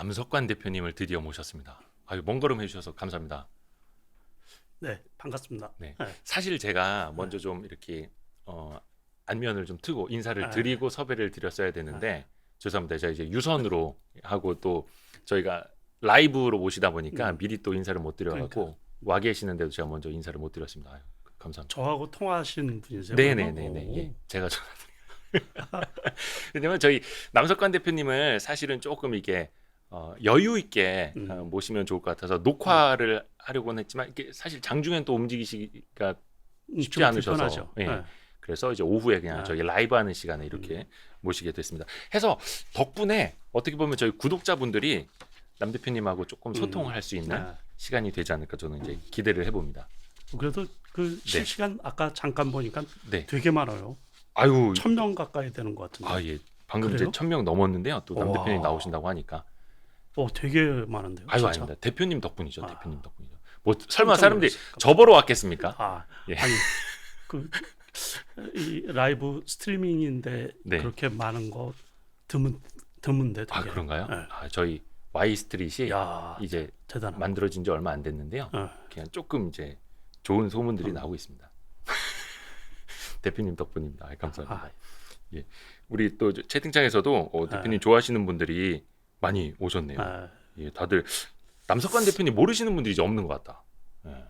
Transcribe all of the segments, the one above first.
남석관 대표님을 드디어 모셨습니다. 아유, 먼 걸음 해주셔서 감사합니다. 네, 반갑습니다. 네, 네, 사실 제가 먼저 좀 이렇게 안면을 좀 트고 인사를 네, 드리고 섭외를 드렸어야 되는데 죄송합니다. 제가 이제 유선으로 하고 또 저희가 라이브로 모시다 보니까 미리 또 인사를 못 드려갖고 그러니까. 와 계시는데도 제가 먼저 인사를 못 드렸습니다. 아유, 감사합니다. 저하고 통화하신 분이세요? 네네네네. 예, 제가 전화. 왜냐면 저희 남석관 대표님을 사실은 조금 이게 여유 있게 모시면 좋을 것 같아서 녹화를 하려고는 했지만 이게 사실 장중엔 또 움직이시기가 쉽지 좀 않으셔서 불편하죠. 예. 네. 그래서 이제 오후에 그냥 네. 저희 라이브 하는 시간에 이렇게 모시게 됐습니다. 해서 덕분에 어떻게 보면 저희 구독자분들이 남 대표님하고 조금 소통을 할 수 있는 네. 시간이 되지 않을까 저는 이제 기대를 해봅니다. 그래도 그 실시간 아까 잠깐 보니까 네. 되게 많아요. 아유, 1000명 가까이 되는 것 같은데. 아 예. 방금 그래요? 이제 1000명 넘었는데요. 또 남 와. 대표님 나오신다고 하니까 되게 많은데요. 아유, 진짜. 아닙니다. 대표님 덕분이죠. 아. 대표님 덕분이죠. 뭐 설마 깜짝 사람들이 놀랐어요. 저보러 왔겠습니까? 예. 아니 그 이 라이브 스트리밍인데 네. 그렇게 많은 거 드문데 되게. 아, 그런가요? 네. 아, 저희 Y 스트릿이 야, 이제 대단한. 만들어진 지 얼마 안 됐는데요. 그냥 조금 이제 좋은 소문들이 나오고 있습니다. 대표님 덕분입니다. 아이, 감사합니다. 예. 우리 또 채팅창에서도 대표님 좋아하시는 분들이 많이 오셨네요. 예, 다들 남석관 대표님 모르시는 분들이 이제 없는 것 같다. 예,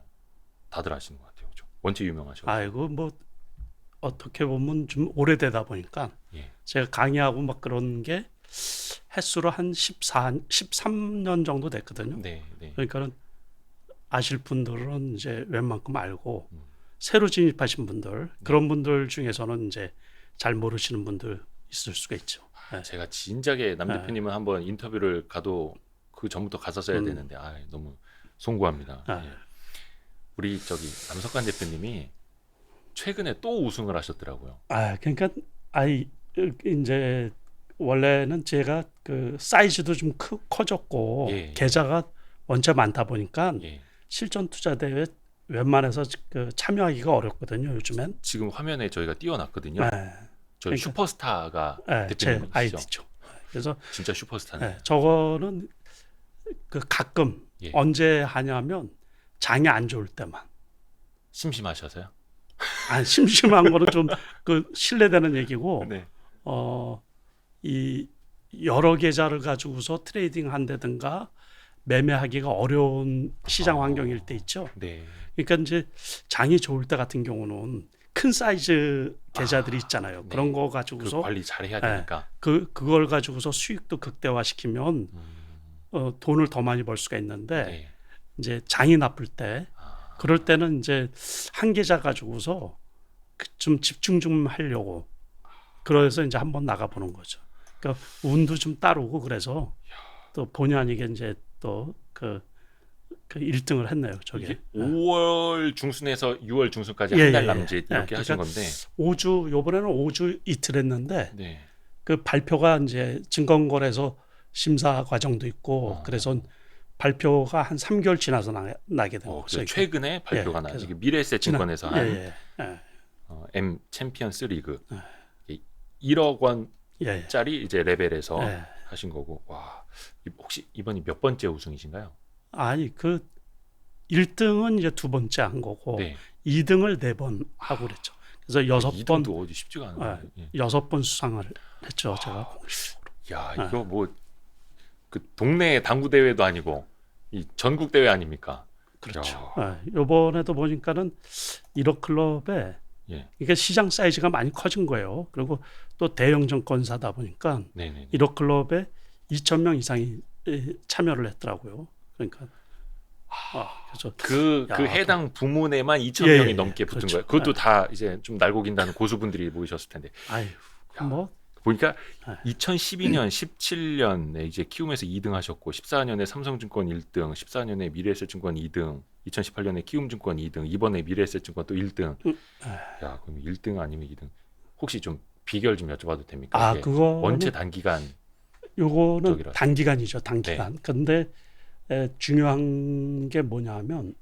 다들 아시는 것 같아요. 그렇죠? 원체 유명하셔서. 아이고 뭐 어떻게 보면 좀 오래되다 보니까 예. 제가 강의하고 막 그런 게 횟수로 한 13년 정도 됐거든요. 네, 네. 그러니까는 아실 분들은 이제 웬만큼 알고 새로 진입하신 분들 그런 분들 중에서는 이제 잘 모르시는 분들 있을 수가 있죠. 네. 제가 진작에 남 네. 대표님은 한번 인터뷰를 가도 그 전부터 갔었어야 되는데 너무 송구합니다. 예. 우리 저기 남석관 대표님이 최근에 또 우승을 하셨더라고요. 그러니까 이제 원래는 제가 그 사이즈도 좀 커졌고 예. 계좌가 원체 많다 보니까 예. 실전 투자 대회 웬만해서 그 참여하기가 어렵거든요. 요즘엔. 지금 화면에 저희가 띄워놨거든요. 네. 저희 그러니까- 슈퍼스타가 제 대표님이시죠. 아이디죠. 그래서 진짜 슈퍼스타네. 저거는 그 가끔 예. 언제 하냐면 장이 안 좋을 때만. 심심하셔서요? 심심한 거는 좀 그 실례되는 얘기고 네. 이 여러 계좌를 가지고서 트레이딩 한다든가 매매하기가 어려운 시장 환경일 때 있죠. 네. 그러니까 이제 장이 좋을 때 같은 경우는 큰 사이즈 계좌들이 있잖아요. 네. 그런 거 그 가지고서 관리 잘 해야 되니까. 그걸 가지고서 수익도 극대화시키면 돈을 더 많이 벌 수가 있는데 네. 이제 장이 나쁠 때 그럴 때는 이제 한 계좌 가지고서 좀 집중 좀 하려고 그래서 이제 한번 나가보는 거죠. 그러니까 운도 좀 따르고 그래서 또 본의 아니게 이제 또 그 1등을 했네요. 저게 이게 5월 중순에서 6월 중순까지 예, 한 달 예, 남짓 예. 이렇게 하신 그러니까 건데. 5주 요번에는 5주 이틀 했는데 네. 그 발표가 이제 증권거래소 심사 과정도 있고 그래서 발표가 한 3개월 지나서 나게 된 거죠. 그래서 최근에 발표가 나. 그래서 이게 미래에셋증권에서 한 M 챔피언스 리그 1억 원짜리 이제 레벨에서 하신 거고. 와, 혹시 이번이 몇 번째 우승이신가요? 아니 그 1등은 이제 두 번째 한 거고 네. 2등을 4번 하고 그랬죠. 그래서 6번 2등도 어디 쉽지가 않아요. 예. 6번 수상을 했죠. 제가 공식적으로. 야, 이거 뭐 그 동네 당구 대회도 아니고 이 전국 대회 아닙니까? 그렇죠. 야. 이번에도 보니까는 1억 클럽에 예. 이게 시장 사이즈가 많이 커진 거예요. 그리고 또 대형 증권사다 보니까 네네. 1억 클럽에 2,000명 이상이 참여를 했더라고요. 그러니까 그래서 그 야, 해당 부문에만 2,000명이 예, 넘게 붙은 그렇죠. 거예요. 그것도 다 이제 좀 날고 긴다는 고수분들이 모이셨을 텐데. 아유 뭐 보니까 2012년, 17년에 이제 키움에서 2등 하셨고 14년에 삼성증권 1등, 14년에 미래에셋증권 2등, 2018년에 키움증권 2등, 이번에 미래에셋증권 또 1등. 야, 그럼 1등 아니면 2등. 혹시 좀 비결 좀 여쭤봐도 됩니까? 이게 그거는 원체 단기간. 요거는 저기라서. 단기간이죠. 단기간. 근데 중요한 게 뭐냐면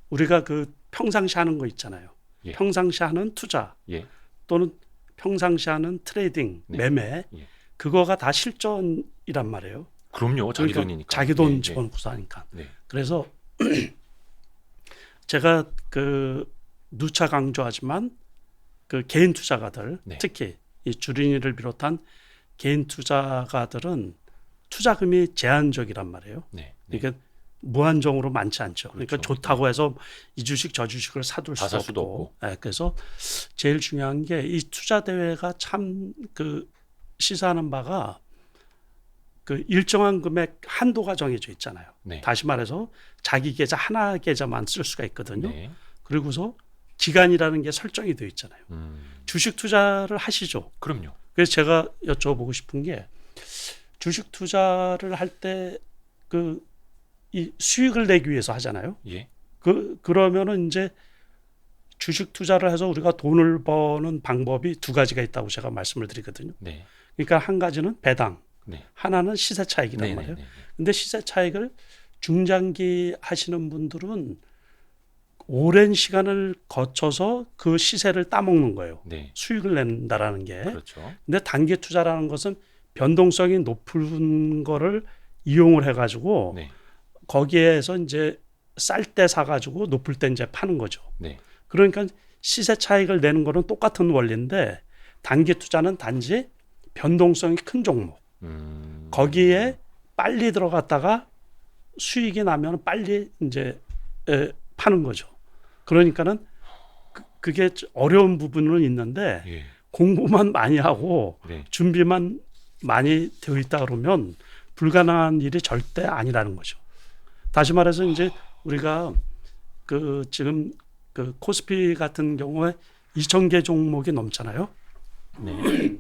우리가 그 평상시 하는 거 있잖아요. 예. 평상시 하는 투자 예. 또는 평상시 하는 트레이딩, 네. 매매 예. 그거가 다 실전이란 말이에요. 그럼요. 자기 그러니까 돈이니까. 자기 돈 네, 집어넣고 사니까. 네. 그래서 제가 그 누차 강조하지만 그 개인 투자가들 네. 특히 이 주린이를 비롯한 개인 투자가들은 투자금이 제한적이란 말이에요. 네. 네. 그러니까 무한정으로 많지 않죠. 그러니까 그렇죠. 좋다고 해서 이 주식 저 주식을 사둘 다 수도 살 수도 없고. 네, 그래서 제일 중요한 게 이 투자 대회가 참 그 시사하는 바가 그 일정한 금액 한도가 정해져 있잖아요. 네. 다시 말해서 자기 계좌 하나 계좌만 쓸 수가 있거든요. 네. 그리고서 기간이라는 게 설정이 되어 있잖아요. 주식 투자를 하시죠. 그럼요. 그래서 제가 여쭤보고 싶은 게 주식 투자를 할 때 그 이 수익을 내기 위해서 하잖아요. 예. 그러면은 이제 주식 투자를 해서 우리가 돈을 버는 방법이 두 가지가 있다고 제가 말씀을 드리거든요. 네. 그러니까 한 가지는 배당, 네. 하나는 시세 차익이란 네. 말이에요. 네. 근데 시세 차익을 중장기 하시는 분들은 오랜 시간을 거쳐서 그 시세를 따먹는 거예요. 네. 수익을 낸다라는 게. 그렇죠. 근데 단기 투자라는 것은 변동성이 높은 거를 이용을 해가지고 네. 거기에서 이제 쌀 때 사가지고 높을 때 이제 파는 거죠. 네. 그러니까 시세 차익을 내는 거는 똑같은 원리인데 단기 투자는 단지 변동성이 큰 종목. 거기에 빨리 들어갔다가 수익이 나면 빨리 이제 파는 거죠. 그러니까는 그게 어려운 부분은 있는데 예. 공부만 많이 하고 네. 준비만 많이 되어 있다 그러면 불가능한 일이 절대 아니라는 거죠. 다시 말해서 이제 우리가 그 지금 그 코스피 같은 경우에 2,000개 종목이 넘잖아요. 네.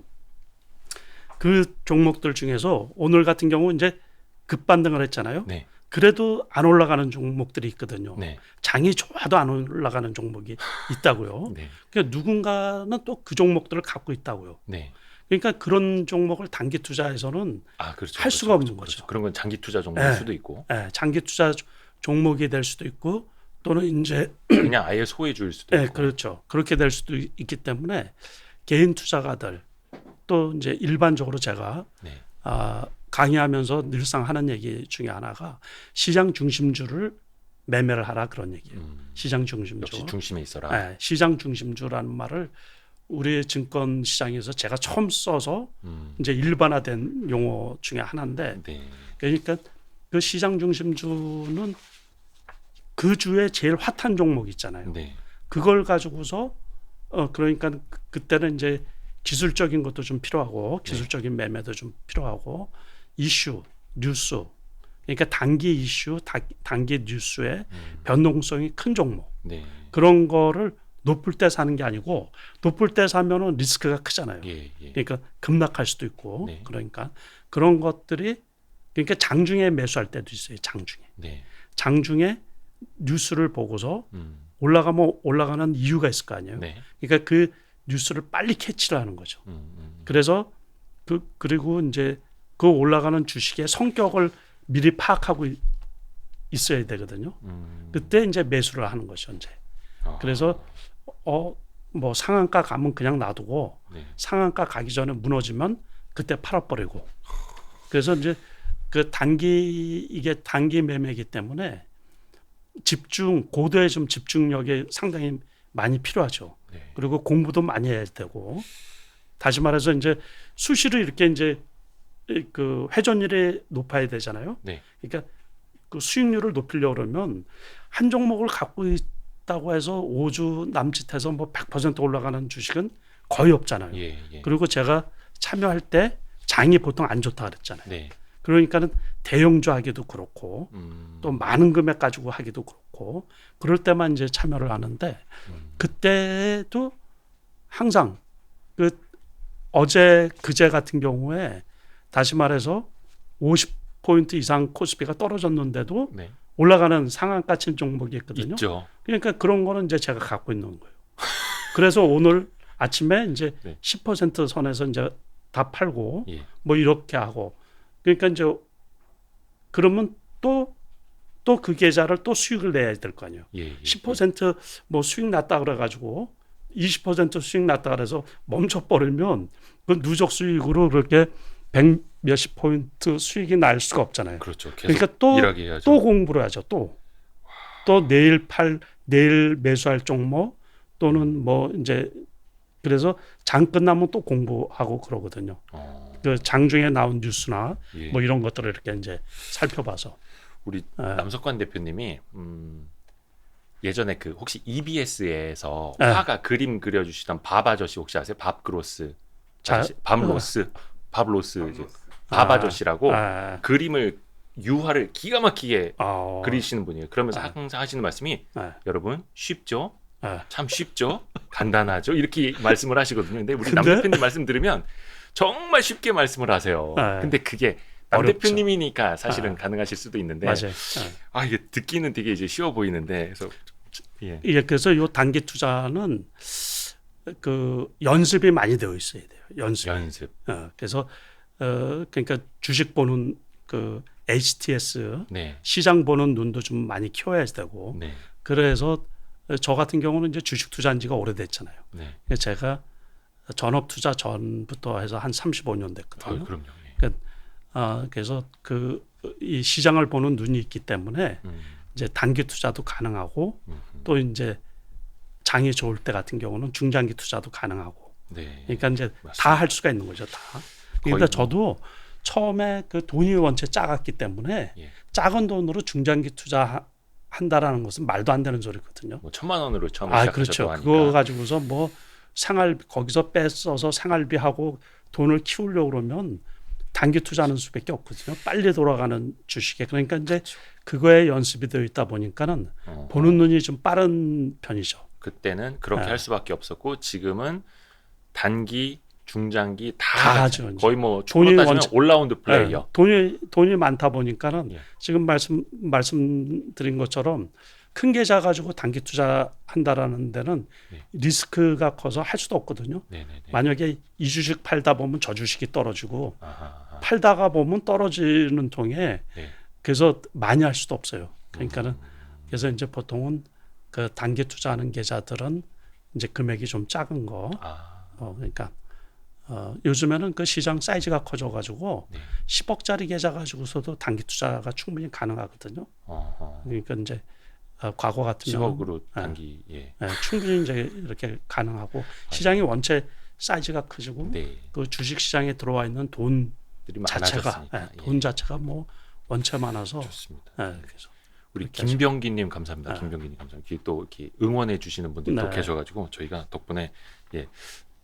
그 종목들 중에서 오늘 같은 경우 이제 급반등을 했잖아요. 네. 그래도 안 올라가는 종목들이 있거든요. 네. 장이 좋아도 안 올라가는 종목이 있다고요. 네. 그러니까 누군가는 또 그 종목들을 갖고 있다고요. 네. 그러니까 그런 종목을 단기 투자에서는 아, 그렇죠. 할 수가 없는 그렇죠. 거죠. 그런 건 장기 투자 종목일 네. 수도 있고 장기 투자 종목이 될 수도 있고 또는 이제 그냥 아예 소외주일 수도 있고. 그렇죠. 그렇게 될 수도 있기 때문에 개인 투자가들 또 이제 일반적으로 제가 네. 강의하면서 늘상 하는 얘기 중에 하나가 시장 중심주를 매매를 하라 그런 얘기예요. 시장 중심주. 역시 중심에 있어라. 시장 중심주라는 말을 우리 증권 시장에서 제가 처음 써서 이제 일반화된 용어 중에 하나인데 네. 그러니까 그 시장 중심주는 그 주에 제일 핫한 종목 있잖아요. 네. 그걸 가지고서 그러니까 그때는 이제 기술적인 것도 좀 필요하고 기술적인 매매도 좀 필요하고 이슈, 뉴스 그러니까 단기 이슈, 단기 뉴스의 변동성이 큰 종목 네. 그런 거를 높을 때 사는 게 아니고 높을 때 사면은 리스크가 크잖아요. 예. 예. 그러니까 급락할 수도 있고 네. 그러니까 그런 것들이 그러니까 장중에 매수할 때도 있어요. 장중에. 네. 장중에 뉴스를 보고서 올라가면 올라가는 이유가 있을 거 아니에요. 네. 그러니까 그 뉴스를 빨리 캐치를 하는 거죠. 그래서 그리고 이제 그 올라가는 주식의 성격을 미리 파악하고 있어야 되거든요. 그때 이제 매수를 하는 거죠. 이제. 그래서 뭐 상한가 가면 그냥 놔두고 네. 상한가 가기 전에 무너지면 그때 팔아버리고. 그래서 이제 그 이게 단기 매매이기 때문에 고도의 좀 집중력이 상당히 많이 필요하죠. 네. 그리고 공부도 많이 해야 되고 다시 말해서 이제 수시로 이렇게 이제 그 회전율이 높아야 되잖아요. 네. 그러니까 그 수익률을 높이려고 그러면 한 종목을 갖고 있다고 해서 5주 남짓해서 뭐 100% 올라가는 주식은 거의 없잖아요. 예. 그리고 제가 참여할 때 장이 보통 안 좋다 그랬잖아요. 네. 그러니까는 대형주 하기도 그렇고 또 많은 금액 가지고 하기도 그렇고 그럴 때만 이제 참여를 하는데 그때도 항상 그제 같은 경우에 다시 말해서 50포인트 이상 코스피가 떨어졌는데도 네. 올라가는 상한가 친 종목이 있거든요. 있죠. 그러니까 그런 거는 이제 제가 갖고 있는 거예요. 그래서 오늘 아침에 이제 네. 10% 선에서 이제 다 팔고 예. 뭐 이렇게 하고 그러니까 이제 그러면 또 그 계좌를 또 수익을 내야 될 거 아니에요. 예. 10%뭐 수익 났다 그래가지고 20% 수익 났다 그래서 멈춰버리면 그 누적 수익으로 그렇게 100 몇십 포인트 수익이 날 수가 없잖아요. 그렇죠. 계속 그러니까 또 일하게 해야죠. 또 공부를 하죠. 또 내일 매수할 종목 또는 뭐 이제 그래서 장 끝나면 또 공부하고 그러거든요. 그 장중에 나온 뉴스나 예. 뭐 이런 것들을 이렇게 이제 살펴봐서 우리 남석관 대표님이 예전에 그 혹시 EBS에서 네. 화가 그림 그려주시던 밥 아저씨 혹시 아세요? 밥 그로스, 밥 로스 이제 밥 아저씨라고 그림을 유화를 기가 막히게 그리시는 분이에요. 그러면서 항상 하시는 말씀이 여러분 쉽죠? 참 쉽죠? 간단하죠? 이렇게 말씀을 하시거든요. 근데 우리 남 대표님 말씀 들으면 정말 쉽게 말씀을 하세요. 근데 그게 남 어렵죠. 대표님이니까 사실은 가능하실 수도 있는데 맞아요. 이게 듣기는 되게 이제 쉬워 보이는데 그래서 예, 그래서 요 단기 투자는 그 연습이 많이 되어 있어야 돼요. 연습. 그래서 그러니까 주식 보는 그 HTS 네. 시장 보는 눈도 좀 많이 키워야 되고 네. 그래서 저 같은 경우는 이제 주식 투자한 지가 오래됐잖아요. 네. 제가 전업 투자 전부터 해서 한 35년 됐거든요. 그럼요. 그래서 이 시장을 보는 눈이 있기 때문에 이제 단기 투자도 가능하고 또 이제 장이 좋을 때 같은 경우는 중장기 투자도 가능하고. 네. 그러니까 이제 맞습니다. 다 할 수가 있는 거죠, 다. 그러니까 저도 처음에 그 돈이 원체 작았기 때문에 작은 돈으로 중장기 투자 한다라는 것은 말도 안 되는 소리거든요. 뭐 1,000만 원으로 처음에 시작하셨다고 그렇죠. 하니까. 그거 가지고서 뭐 거기서 뺏어서 생활비하고 돈을 키우려고 그러면 단기 투자하는 수밖에 없거든요. 빨리 돌아가는 주식에. 그러니까 이제 그거에 연습이 되어 있다 보니까는 보는 눈이 좀 빠른 편이죠. 그때는 그렇게 할 수밖에 없었고 지금은 단기, 중장기 다 하죠. 거의 뭐 돈이 따지면 올라운드 플레이어. 돈이 많다 보니까는 지금 말씀드린 것처럼 큰 계좌 가지고 단기 투자한다라는 데는 리스크가 커서 할 수도 없거든요. 만약에 이 주식 팔다 보면 저 주식이 떨어지고 팔다가 보면 떨어지는 통에 그래서 많이 할 수도 없어요. 그러니까는 그래서 이제 보통은 그 단기 투자하는 계좌들은 이제 금액이 좀 작은 거. 그러니까 요즘에는 그 시장 사이즈가 커져가지고 10억짜리 계좌 가지고서도 단기 투자가 충분히 가능하거든요. 그러니까 이제 과거 같으면 10억으로 단기 충분히 이제 이렇게 가능하고 시장이 원체 사이즈가 커지고 그 주식 시장에 들어와 있는 돈 자체가 돈 자체가 뭐 원체 많아서 좋습니다. 그래서 우리 김병기님 감사합니다. 김병기님 감사합니다. 또 이렇게 응원해 주시는 분들이 또 계셔가지고 저희가 덕분에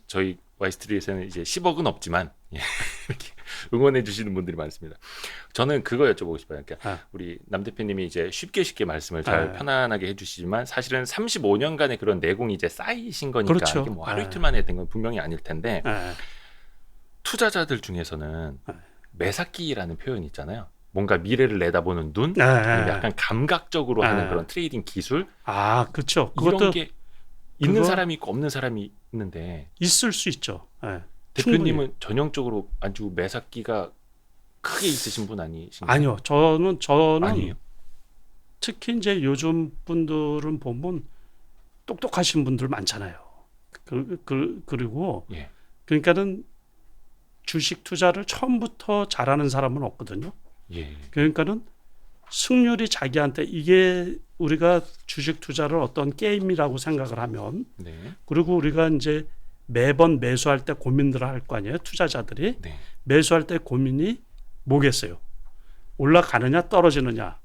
저희 와이스트리트에서는 이제 10억은 없지만 이렇게 응원해 주시는 분들이 많습니다. 저는 그거 여쭤보고 싶어요. 그러니까 우리 남 대표님이 이제 쉽게 말씀을 잘 편안하게 해주시지만 사실은 35년간의 그런 내공이 이제 쌓이신 거니까 그렇죠. 이게 뭐 하루 이틀 만에 된 건 분명히 아닐 텐데 투자자들 중에서는 매사기라는 표현이 있잖아요. 뭔가 미래를 내다보는 눈, 약간 감각적으로 하는 그런 트레이딩 기술. 그렇죠. 이런 게 있는 사람이 있고 없는 사람이 있는데 있을 수 있죠. 대표님은 충분히. 전형적으로 아주 매사기가 크게 있으신 분 아니신가요? 아니요. 저는 아니에요? 특히 이제 요즘 분들은 보면 똑똑하신 분들 많잖아요. 그리고 그러니까는 주식 투자를 처음부터 잘하는 사람은 없거든요. 그러니까는 승률이 자기한테 이게 우리가 주식 투자를 어떤 게임이라고 생각을 하면 그리고 우리가 이제 매번 매수할 때 고민들을 할 거 아니에요. 투자자들이 매수할 때 고민이 뭐겠어요? 올라가느냐 떨어지느냐.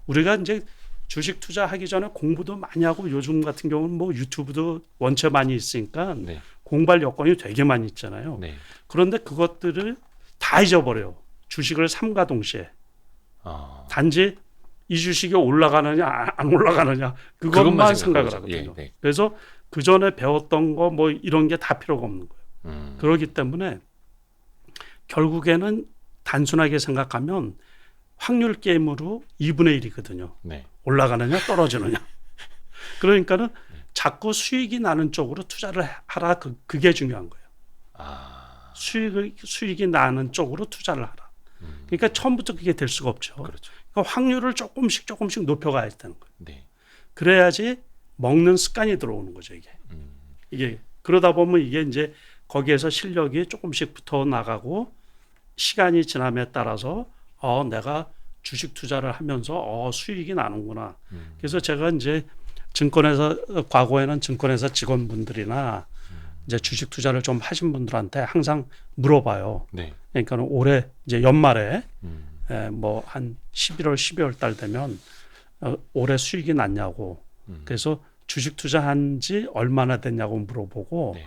우리가 이제 주식 투자하기 전에 공부도 많이 하고 요즘 같은 경우는 뭐 유튜브도 원체 많이 있으니까 공부할 여건이 되게 많이 있잖아요. 그런데 그것들을 다 잊어버려요. 주식을 삼가 동시에. 단지 이 주식이 올라가느냐 안 올라가느냐 그것만 생각을 하거든요. 그래서 그 전에 배웠던 거 뭐 이런 게 다 필요가 없는 거예요. 그렇기 때문에 결국에는 단순하게 생각하면 확률 게임으로 2분의 1이거든요. 올라가느냐 떨어지느냐. 그러니까는 자꾸 수익이 나는 쪽으로 투자를 하라. 그게 중요한 거예요. 수익이 나는 쪽으로 투자를 하라. 그러니까 처음부터 그게 될 수가 없죠. 그러니까 확률을 조금씩 높여가야 되는 거예요. 그래야지 먹는 습관이 들어오는 거죠. 이게 그러다 보면 이게 이제 거기에서 실력이 조금씩 붙어 나가고 시간이 지남에 따라서 내가 주식 투자를 하면서 수익이 나는구나. 그래서 제가 이제 과거에는 증권회사 직원분들이나 이제 주식 투자를 좀 하신 분들한테 항상 물어봐요. 네. 그러니까 올해 이제 연말에 뭐 한 11월, 12월 달 되면 올해 수익이 났냐고. 그래서 주식 투자한 지 얼마나 됐냐고 물어보고 네.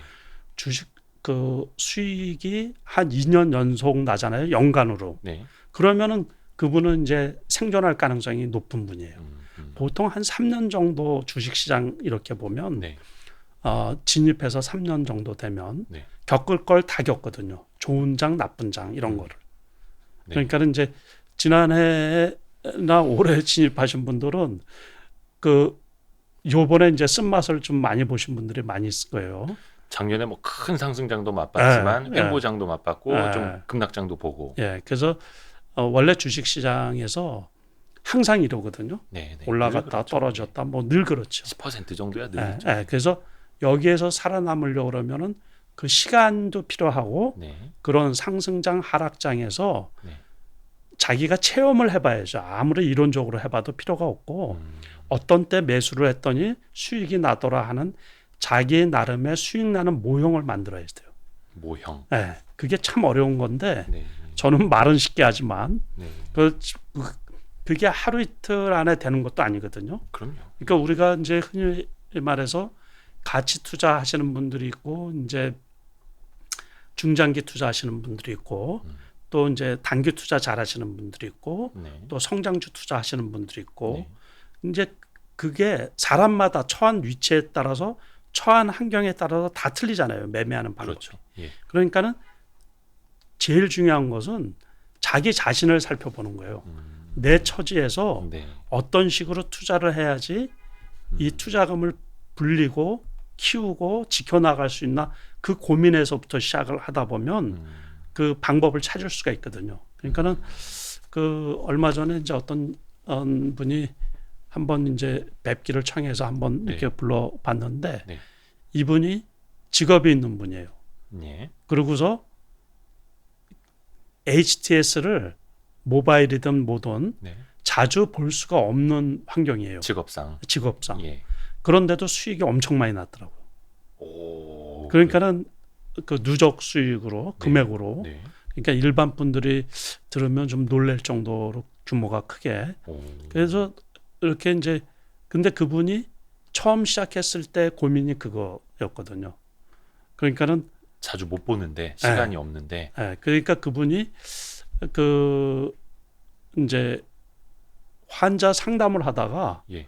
주식 그 수익이 한 2년 연속 나잖아요. 연간으로. 네. 그러면은 그분은 이제 생존할 가능성이 높은 분이에요. 보통 한 3년 정도 주식시장 이렇게 보면 네. 진입해서 3년 정도 되면 네. 겪을 걸 다 겪거든요. 좋은 장, 나쁜 장 이런 거를. 네. 그러니까 이제 지난해나 올해 진입하신 분들은 요번에 이제 쓴맛을 좀 많이 보신 분들이 많이 있을 거예요. 작년에 뭐 큰 상승장도 맛봤지만 예, 횡보장도 맛봤고 예. 좀 급락장도 보고. 예, 그래서 원래 주식시장에서 항상 이러거든요. 네, 네. 올라갔다 늘 그렇죠. 떨어졌다 뭐 늘 그렇죠. 10% 정도야 늘. 예, 예. 그래서 여기에서 살아남으려고 그러면은 그 시간도 필요하고 네. 그런 상승장 하락장에서 네. 자기가 체험을 해봐야죠. 아무리 이론적으로 해봐도 필요가 없고 어떤 때 매수를 했더니 수익이 나더라 하는 자기 나름의 수익 나는 모형을 만들어야 돼요. 모형. 예, 그게 참 어려운 건데 네. 저는 말은 쉽게 하지만 네. 그게 하루 이틀 안에 되는 것도 아니거든요. 그럼요. 그러니까 우리가 이제 흔히 말해서 가치 투자하시는 분들이 있고 이제 중장기 투자하시는 분들이 있고 또 이제 단기 투자 잘하시는 분들이 있고 네. 또 성장주 투자하시는 분들이 있고 네. 이제 그게 사람마다 처한 위치에 따라서 처한 환경에 따라서 다 틀리잖아요. 매매하는 방법. 그렇죠. 예. 그러니까는 제일 중요한 것은 자기 자신을 살펴보는 거예요. 내 처지에서 네. 어떤 식으로 투자를 해야지 이 투자금을 불리고 키우고 지켜나갈 수 있나 그 고민에서부터 시작을 하다 보면 그 방법을 찾을 수가 있거든요. 그러니까는 그 얼마 전에 이제 어떤 분이 한번 이제 뵙기를 청해서 한번 네. 이렇게 불러봤는데 네. 이분이 직업이 있는 분이에요. 네. 그러고서 HTS를 모바일이든 뭐든 네. 자주 볼 수가 없는 환경이에요. 직업상. 직업상. 예. 그런데도 수익이 엄청 많이 났더라고요. 오. 그러니까는 그 누적 수익으로 금액으로 네. 그러니까 일반 분들이 들으면 좀 놀랄 정도로 규모가 크게 오. 그래서 이렇게 이제 근데 그분이 처음 시작했을 때 고민이 그거였거든요. 그러니까는 자주 못 보는데 시간이 없는데. 그러니까 그분이 그 이제 환자 상담을 하다가 예.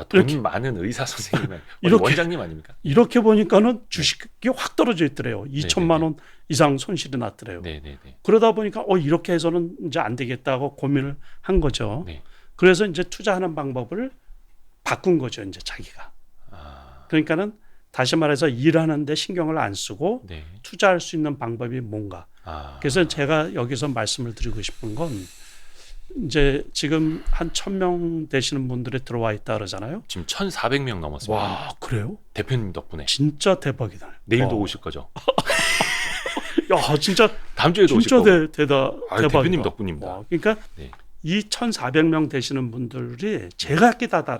돈 이렇게- 많은 의사 선생님, 이렇게- 원장님 아닙니까? 이렇게 보니까는 주식이 확 떨어져 있더래요. 2천만 원 이상 손실이 났더래요. 네, 네, 네. 그러다 보니까 이렇게 해서는 이제 안 되겠다고 고민을 한 거죠. 네. 그래서 이제 투자하는 방법을 바꾼 거죠. 이제 자기가. 아, 그러니까는 다시 말해서 일하는데 신경을 안 쓰고 네. 투자할 수 있는 방법이 뭔가. 아, 그래서 제가 여기서 말씀을 드리고 싶은 건 이제 지금 한 1,000명 되시는 분들이 들어와 있다 그러잖아요. 지금 1,400명 넘었습니다. 와, 그래요? 대표님 덕분에. 진짜 대박이다. 내일도 와. 오실 거죠? 야, 진짜 다음 주에도 오실 진짜 거고. 대박이다. 대표님 덕분입니다. 와, 그러니까 네. 이 1,400명 되시는 분들이 제가 깨닫단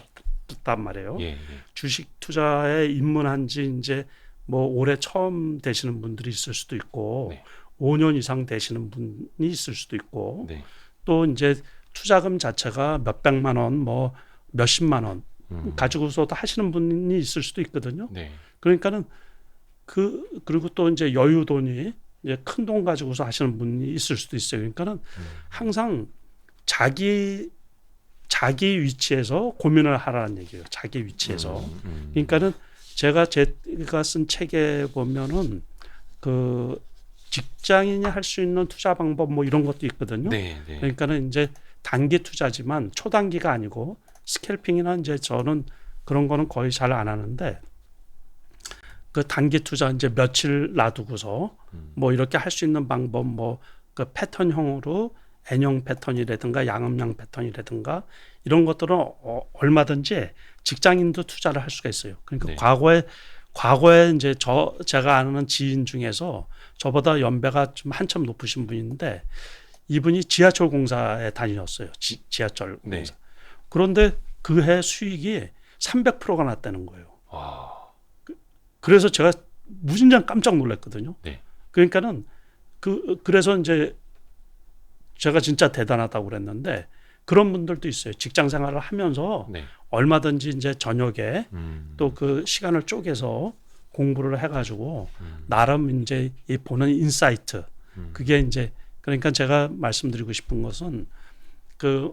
말이에요. 예, 예. 주식 투자에 입문한 지 이제 뭐 올해 처음 되시는 분들이 있을 수도 있고 네. 5년 이상 되시는 분이 있을 수도 있고 네. 또 이제 투자금 자체가 몇백만 원, 뭐 몇십만 원 가지고서도 하시는 분이 있을 수도 있거든요. 네. 그러니까는 그리고 또 이제 여유 돈이 이제 큰 돈 가지고서 하시는 분이 있을 수도 있어요. 그러니까는 항상 자기 위치에서 고민을 하라는 얘기예요. 자기 위치에서. 그러니까는 제가 쓴 책에 보면은 그 직장인이 할 수 있는 투자 방법 뭐 이런 것도 있거든요. 네, 네. 그러니까는 이제 단기 투자지만 초단기가 아니고 스캘핑이나 이제 저는 그런 거는 거의 잘 안 하는데 그 단기 투자 이제 며칠 놔두고서 뭐 이렇게 할 수 있는 방법 뭐 그 패턴형으로 N형 패턴이라든가 양음양 패턴이라든가 이런 것들은 얼마든지 직장인도 투자를 할 수가 있어요. 그러니까 네. 과거에 과거에 이제 제가 아는 지인 중에서 저보다 연배가 좀 한참 높으신 분인데 이분이 지하철 공사에 다니셨어요. 지하철 공사. 네. 그런데 그 해 수익이 300%가 났다는 거예요. 와. 그래서 제가 무진장 깜짝 놀랐거든요. 네. 그러니까는 그래서 이제 제가 진짜 대단하다고 그랬는데 그런 분들도 있어요. 직장 생활을 하면서 네. 얼마든지 이제 저녁에 또 그 시간을 쪼개서 공부를 해가지고 나름 이제 이 보는 인사이트 그게 이제 그러니까 제가 말씀드리고 싶은 것은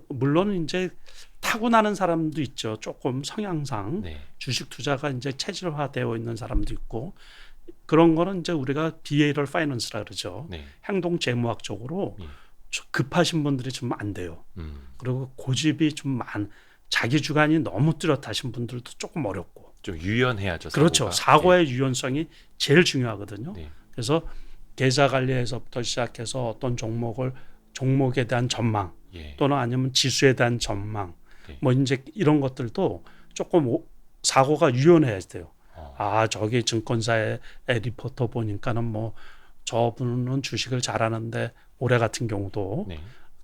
물론 이제 타고나는 사람도 있죠. 조금 성향상 네. 주식 투자가 이제 체질화되어 있는 사람도 있고 그런 거는 이제 우리가 behavioral finance라 그러죠. 네. 행동 재무학적으로 예. 급하신 분들이 좀 안 돼요. 그리고 고집이 좀 자기 주관이 너무 뚜렷하신 분들도 조금 어렵고. 좀 유연해야죠. 그렇죠. 사고가. 사고의 유연성이 제일 중요하거든요. 네. 그래서 계좌 관리에서부터 시작해서 어떤 종목에 대한 전망 예. 또는 아니면 지수에 대한 전망 네. 뭐 이제 이런 것들도 조금 사고가 유연해야 돼요. 저기 증권사의 리포터 보니까는 뭐 저분은 주식을 잘하는데 올해 같은 경우도 네.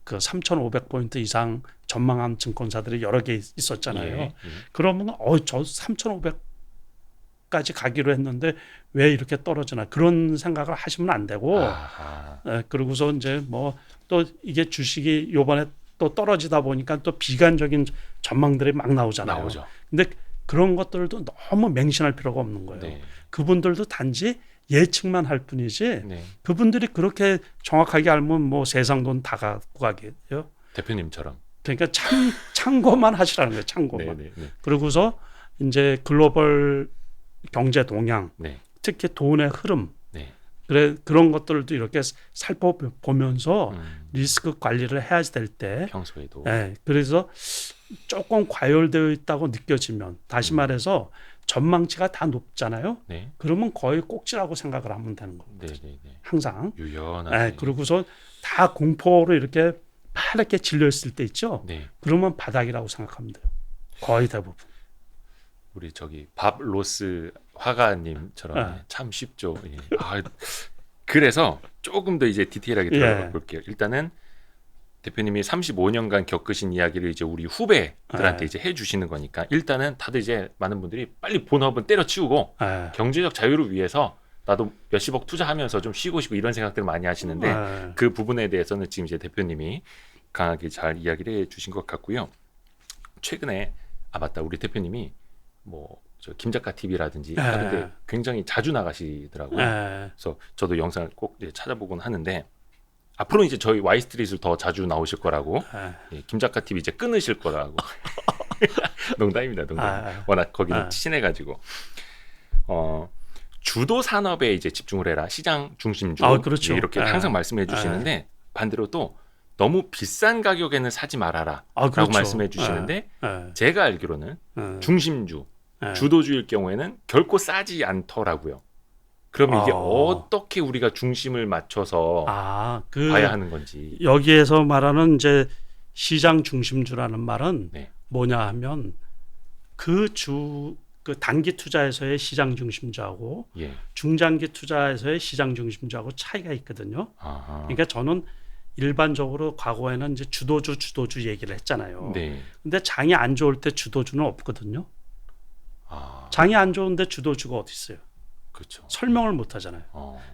그 3,500포인트 이상 전망한 증권사들이 여러 개 있었잖아요. 예. 그러면 저 3,500까지 가기로 했는데 왜 이렇게 떨어지나 그런 생각을 하시면 안 되고 그러고서 이제 뭐 또 이게 주식이 요번에 또 떨어지다 보니까 또 비관적인 전망들이 막 나오잖아요. 나오죠. 근데 그런 것들도 너무 맹신할 필요가 없는 거예요. 네. 그분들도 단지 예측만 할 뿐이지 네. 그분들이 그렇게 정확하게 알면 뭐 세상 돈 다 갖고 가게요. 대표님처럼. 그러니까 참고만 하시라는 거예요. 참고만. 네. 네. 그러고서 이제 글로벌 경제 동향, 네. 특히 돈의 흐름, 네. 그런 것들도 이렇게 살펴보면서 리스크 관리를 해야 될 때, 평소에도. 그래서 조금 과열되어 있다고 느껴지면, 다시 말해서 전망치가 다 높잖아요. 네. 그러면 거의 꼭지라고 생각을 하면 되는 겁니다. 네. 항상. 유연하게. 그러고서 다 공포로 이렇게 파랗게 질려 있을 때 있죠. 네. 그러면 바닥이라고 생각하면 돼요. 거의 대부분. 우리 저기 밥 로스 화가님처럼 네. 참 쉽죠. 예. 그래서 조금 더 이제 디테일하게 들어가 볼게요. 일단은 대표님이 35년간 겪으신 이야기를 이제 우리 후배들한테 이제 해주시는 거니까 일단은 다들 이제 많은 분들이 빨리 본업은 때려치우고 경제적 자유를 위해서 나도 몇십억 투자하면서 좀 쉬고 싶고 이런 생각들을 많이 하시는데 그 부분에 대해서는 지금 이제 대표님이 강하게 잘 이야기를 해주신 것 같고요. 최근에 맞다 우리 대표님이 뭐 저 김작가 TV라든지 하는데 굉장히 자주 나가시더라고요. 그래서 저도 영상을 꼭 이제 찾아보곤 하는데 앞으로 이제 저희 와이스트릿을 더 자주 나오실 거라고 김작가 TV 이제 끊으실 거라고 농담입니다. 농담. 워낙 거기는 친해가지고 주도 산업에 이제 집중을 해라. 시장 중심주 그렇죠. 이렇게 항상 말씀해 주시는데 반대로 또 너무 비싼 가격에는 사지 말아라 라고 말씀해 주시는데 제가 알기로는 중심주 주도주일 경우에는 결코 싸지 않더라고요. 그럼 이게 어떻게 우리가 중심을 맞춰서 봐야 하는 건지. 여기에서 말하는 이제 시장 중심주라는 말은 뭐냐 하면 그 단기 투자에서의 시장 중심주하고 중장기 투자에서의 시장 중심주하고 차이가 있거든요. 그러니까 저는 일반적으로 과거에는 이제 주도주 얘기를 했잖아요. 근데 장이 안 좋을 때 주도주는 없거든요. 장이 안 좋은데 주도주가 어디 있어요? 그렇죠. 설명을 못 하잖아요.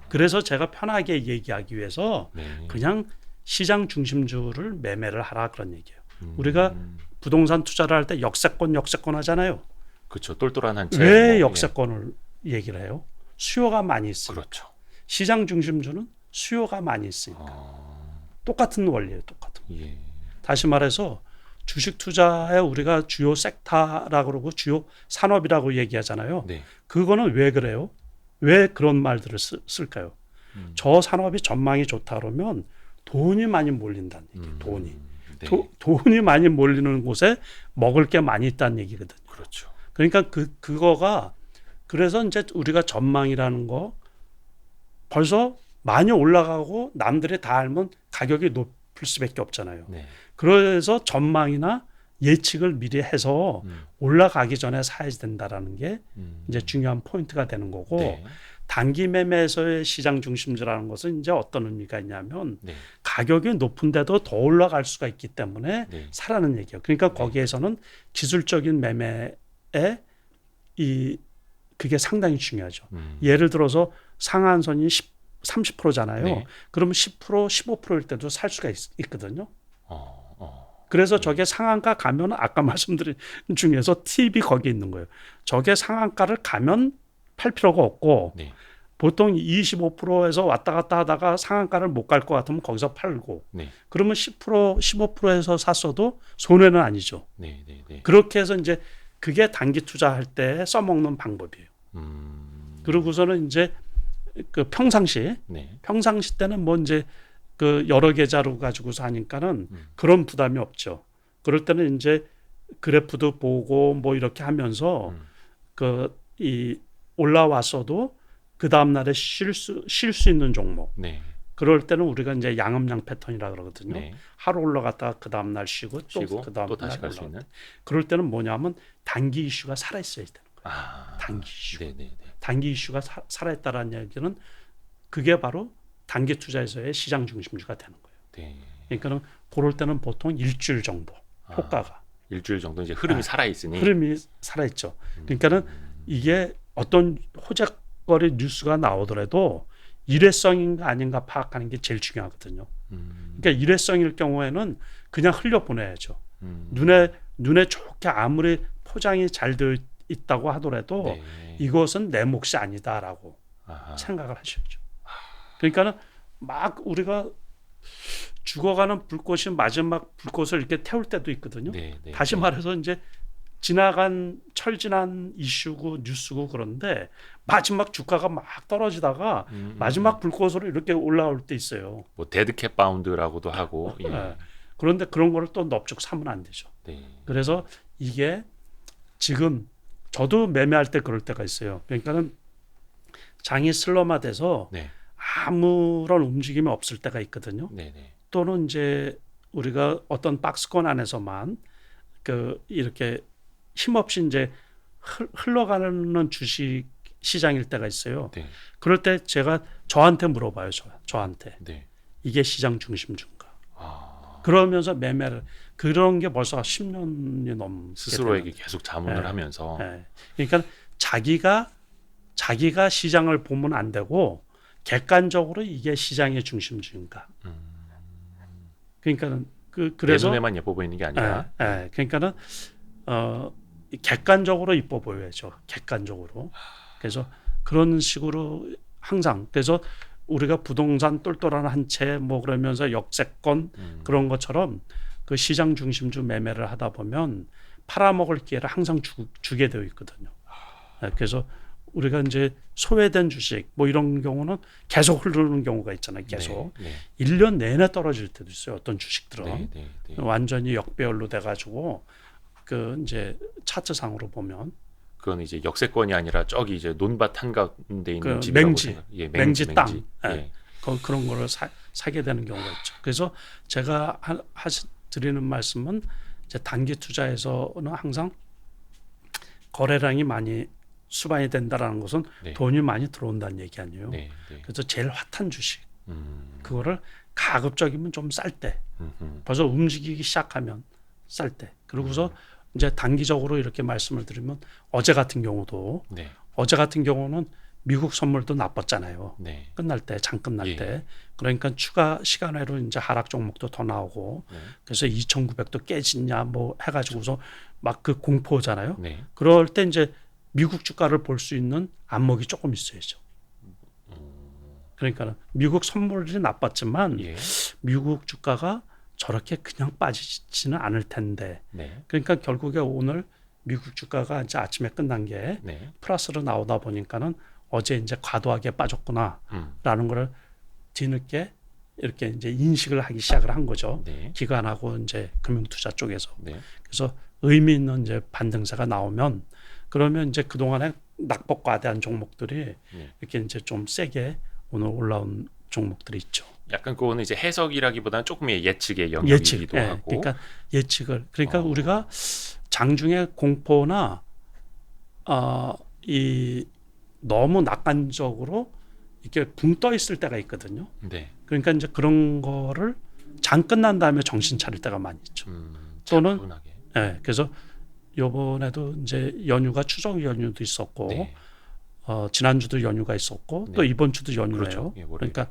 그래서 제가 편하게 얘기하기 위해서 그냥 시장 중심주를 매매를 하라 그런 얘기예요. 우리가 부동산 투자를 할 때 역세권 하잖아요. 그렇죠. 똘똘한 한 채. 왜 역세권을 얘기를 해요? 수요가 많이 있으니까. 그렇죠. 시장 중심주는 수요가 많이 있으니까. 똑같은 원리예요. 똑같은. 다시 말해서 주식 투자에 우리가 주요 섹터라고 그러고 주요 산업이라고 얘기하잖아요. 그거는 왜 그래요? 왜 그런 말들을 쓸까요? 저 산업이 전망이 좋다 그러면 돈이 많이 몰린다는 얘기예요. 돈이 많이 몰리는 곳에 먹을 게 많이 있다는 얘기거든요. 그렇죠. 그러니까 그거가 그래서 이제 우리가 전망이라는 거 벌써 많이 올라가고 남들이 다 알면 가격이 높을 수밖에 없잖아요. 그래서 전망이나 예측을 미리 해서 올라가기 전에 사야 된다라는 게 이제 중요한 포인트가 되는 거고 네. 단기 매매에서의 시장 중심주라는 것은 이제 어떤 의미가 있냐면 네. 가격이 높은데도 더 올라갈 수가 있기 때문에 네. 사라는 얘기예요. 그러니까 네. 거기에서는 기술적인 매매에 그게 상당히 중요하죠. 예를 들어서 상한선이 30%잖아요. 네. 그러면 10%, 15%일 때도 살 수가 있거든요. 어. 그래서 저게 상한가 가면 아까 말씀드린 중에서 팁이 거기 있는 거예요. 저게 상한가를 가면 팔 필요가 없고 네. 보통 25%에서 왔다 갔다 하다가 상한가를 못 갈 것 같으면 거기서 팔고 네. 그러면 10%, 15%에서 샀어도 손해는 아니죠. 네. 네. 네. 그렇게 해서 이제 그게 단기 투자할 때 써먹는 방법이에요. 그러고서는 이제 그 평상시 네. 때는 뭐 이제 그 여러 계좌로 가지고서 하니까는 그런 부담이 없죠. 그럴 때는 이제 그래프도 보고 뭐 이렇게 하면서 이 올라왔어도 그 다음 날에 쉴 수 있는 종목. 네. 그럴 때는 우리가 이제 양음양 패턴이라 그러거든요. 네. 하루 올라갔다가 그 다음 날 쉬고 또 그 다음 또 날 다시 갈 수 올라가고. 있는. 그럴 때는 뭐냐면 단기 이슈가 살아 있어야 되는 거예요. 아. 단기 이슈. 네. 네. 네. 단기 이슈가 살아 있다라는 얘기는 그게 바로 단기 투자에서의 시장 중심주가 되는 거예요. 네. 그러니까는 그럴 때는 보통 일주일 정도 효과가 일주일 정도 이제 흐름이 살아 있으니. 흐름이 살아 있죠. 그러니까는 이게 어떤 호재거리 뉴스가 나오더라도 일회성인가 아닌가 파악하는 게 제일 중요하거든요. 그러니까 일회성일 경우에는 그냥 흘려 보내야죠. 눈에 좋게 아무리 포장이 잘 되어 있다고 하더라도 네. 이것은 내 몫이 아니다라고 아하. 생각을 하셔야죠. 그러니까는 막 우리가 죽어가는 불꽃이 마지막 불꽃을 이렇게 태울 때도 있거든요. 네. 네. 다시 말해서 이제 철지난 이슈고 뉴스고 그런데 마지막 주가가 막 떨어지다가 마지막 불꽃으로 이렇게 올라올 때 있어요. 뭐 데드캣 바운드라고도 하고. 예. 네. 그런데 그런 거를 또 넙죽 사면 안 되죠. 네. 그래서 이게 지금 저도 매매할 때 그럴 때가 있어요. 그러니까는 장이 슬럼화돼서 네. 아무런 움직임이 없을 때가 있거든요. 네. 네. 또는 이제 우리가 어떤 박스권 안에서만 그 이렇게 힘없이 이제 흘러가는 주식 시장일 때가 있어요. 네. 그럴 때 제가 저한테 물어봐요. 저한테 네. 이게 시장 중심주인가? 아. 그러면서 매매를 그런 게 벌써 10년이 넘게 스스로에게 되는. 계속 자문을 네. 하면서. 네. 그러니까 자기가 시장을 보면 안 되고 객관적으로 이게 시장의 중심주인가? 그러니까는 그래서 내 눈에만 예뻐 보이는 게 아니라. 그러니까는 객관적으로 이뻐 보여야죠. 객관적으로. 그래서 그런 식으로 항상 그래서 우리가 부동산 똘똘한 한 채 뭐 그러면서 역세권 그런 것처럼 그 시장 중심주 매매를 하다 보면 팔아먹을 기회를 항상 주게 되어 있거든요. 그래서 우리가 이제 소외된 주식 뭐 이런 경우는 계속 흐르는 경우가 있잖아요. 계속 네. 1년 내내 떨어질 때도 있어요. 어떤 주식들은 네. 네. 네. 완전히 역배열로 돼가지고 그 이제 차트상으로 보면 그건 이제 역세권이 아니라 저기 이제 논밭 한가운데 있는 그 집이라고 맹지, 생각. 예, 맹지 땅. 예. 그런 거를 사게 되는 경우가 있죠. 그래서 제가 드리는 말씀은 이제 단기 투자에서는 항상 거래량이 많이 수반이 된다라는 것은 네. 돈이 많이 들어온다는 얘기 아니에요. 네. 네. 그래서 제일 핫한 주식 그거를 음. 가급적이면 좀 쌀 때 벌써 움직이기 시작하면 쌀 때 그러고서 이제 단기적으로 이렇게 말씀을 드리면 어제 같은 경우도 네. 어제 같은 경우는 미국 선물도 나빴잖아요. 네. 끝날 때, 장 끝날 예. 때. 그러니까 추가 시간외로 이제 하락 종목도 더 나오고 네. 그래서 2,900도 깨지냐 뭐 해가지고서 막 그 공포잖아요. 네. 그럴 때 이제 미국 주가를 볼 수 있는 안목이 조금 있어야죠. 그러니까 미국 선물이 나빴지만 예. 미국 주가가 저렇게 그냥 빠지지는 않을 텐데. 네. 그러니까 결국에 오늘 미국 주가가 이제 아침에 끝난 게 네. 플러스로 나오다 보니까는 어제 이제 과도하게 빠졌구나라는 거를 뒤늦게 이렇게 이제 인식을 하기 시작을 한 거죠. 네. 기관하고 이제 금융투자 쪽에서. 네. 그래서 의미 있는 이제 반등세가 나오면 그러면 이제 그동안에 낙폭 과대한 종목들이 네. 이렇게 이제 좀 세게 오늘 올라온 종목들이 있죠. 약간 그거는 이제 해석이라기보다는 조금의 예측의 예측. 영역이기도 예, 하고. 그러니까 예측을. 그러니까 어. 우리가 장중에 공포나 이 너무 낙관적으로 이렇게 붕 떠 있을 때가 있거든요. 네. 그러니까 이제 그런 거를 장 끝난 다음에 정신 차릴 때가 많이 있죠. 또는 차분하게. 예, 그래서 요번에도 이제 연휴가 추석 연휴도 있었고 네. 지난주도 연휴가 있었고 네. 또 이번 주도 연휴예요. 그렇죠. 예, 월요일. 그러니까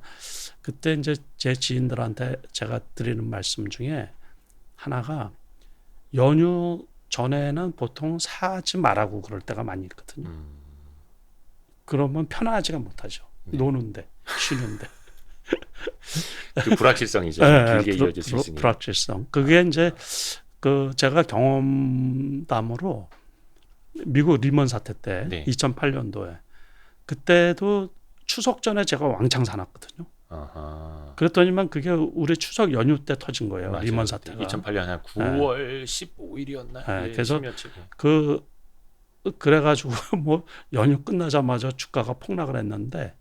그때 이제 제 지인들한테 제가 드리는 말씀 중에 하나가 연휴 전에는 보통 사지 말라고 그럴 때가 많이 있거든요. 그러면 편하지가 못하죠. 네. 노는데 쉬는데 그 불확실성이죠. 예, 길게 이어질 수 있으니. 불확실성. 그게 이제 그 제가 경험담으로 미국 리먼 사태 때 네. 2008년도에 그때도 추석 전에 제가 왕창 사놨거든요. 아하. 그랬더니만 그게 우리 추석 연휴 때 터진 거예요. 맞아요. 리먼 사태가. 2008년 한 9월 15일이었나? 네, 그래서 며칠. 그래가지고 뭐 연휴 끝나자마자 주가가 폭락을 했는데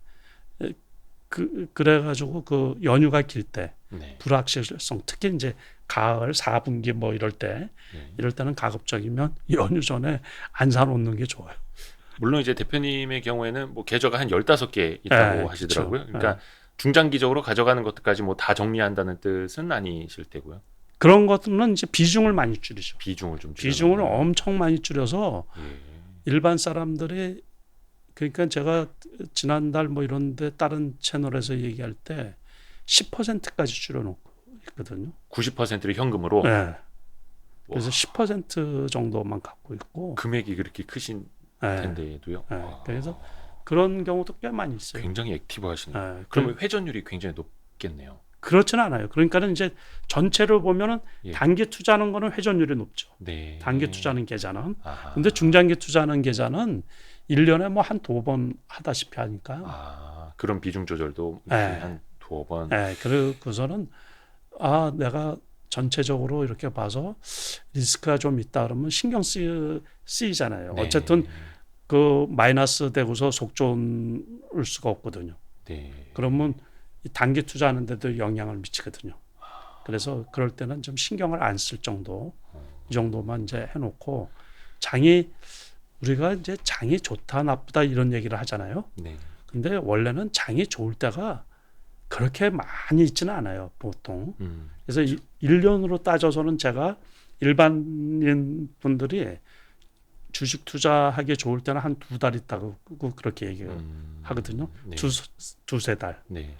그래가지고 그 연휴가 길 때 네. 불확실성 특히 이제 가을 4분기 뭐 이럴 네. 때는 가급적이면 연휴 전에 안 사놓는 게 좋아요. 물론 이제 대표님의 경우에는 뭐 계좌가 한 15개 있다고 네, 하시더라고요. 그쵸. 그러니까 중장기적으로 가져가는 것들까지 뭐 다 정리한다는 뜻은 아니실 테고요. 그런 것들은 이제 비중을 많이 줄이죠. 비중을 좀 비중을 줄여놓는. 엄청 많이 줄여서 예. 일반 사람들이 그러니까 제가 지난달 뭐 이런데 다른 채널에서 얘기할 때 10%까지 줄여놓고 있거든요. 90%를 현금으로. 네. 그래서 와, 10% 정도만 갖고 있고. 금액이 그렇게 크신 네. 텐데도요. 네. 와, 그래서 그런 경우도 꽤 많이 있어요. 굉장히 액티브하시네요. 네. 그러면 회전율이 굉장히 높겠네요. 그렇지는 않아요. 그러니까는 이제 전체를 보면은 예. 단기 투자하는 거는 회전율이 높죠. 네. 단기 투자하는 계좌는. 아하. 근데 중장기 투자하는 계좌는 1년에 뭐 한 2번 하다시피 하니까요. 그런 비중 조절도 네. 한 두어 번. 네, 그러고서는 내가 전체적으로 이렇게 봐서 리스크가 좀 있다 그러면 신경 쓰이잖아요. 네. 어쨌든 그 마이너스 되고서 속 좋을 수가 없거든요. 네. 그러면 이 단기 투자하는 데도 영향을 미치거든요. 그래서 그럴 때는 좀 신경을 안 쓸 정도 이 정도만 이제 해놓고 우리가 이제 장이 좋다 나쁘다 이런 얘기를 하잖아요. 네. 근데 원래는 장이 좋을 때가 그렇게 많이 있지는 않아요, 보통. 그래서 1년으로 따져서는 제가 일반인 분들이 주식 투자하기 좋을 때는 한 2달 있다고 그렇게 얘기하거든요. 네. 두세 달. 네.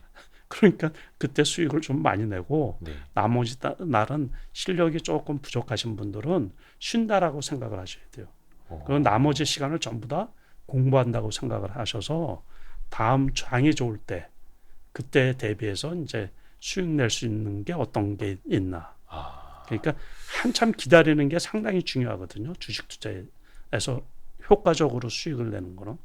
그러니까 그때 수익을 좀 많이 내고 네. 나머지 날은 실력이 조금 부족하신 분들은 쉰다라고 생각을 하셔야 돼요. 그럼 나머지 시간을 전부 다 공부한다고 생각을 하셔서 다음 장이 좋을 때 그때 대비해서 이제 수익 낼 수 있는 게 어떤 게 있나. 그러니까 한참 기다리는 게 상당히 중요하거든요. 주식 투자에서 효과적으로 수익을 내는 거는.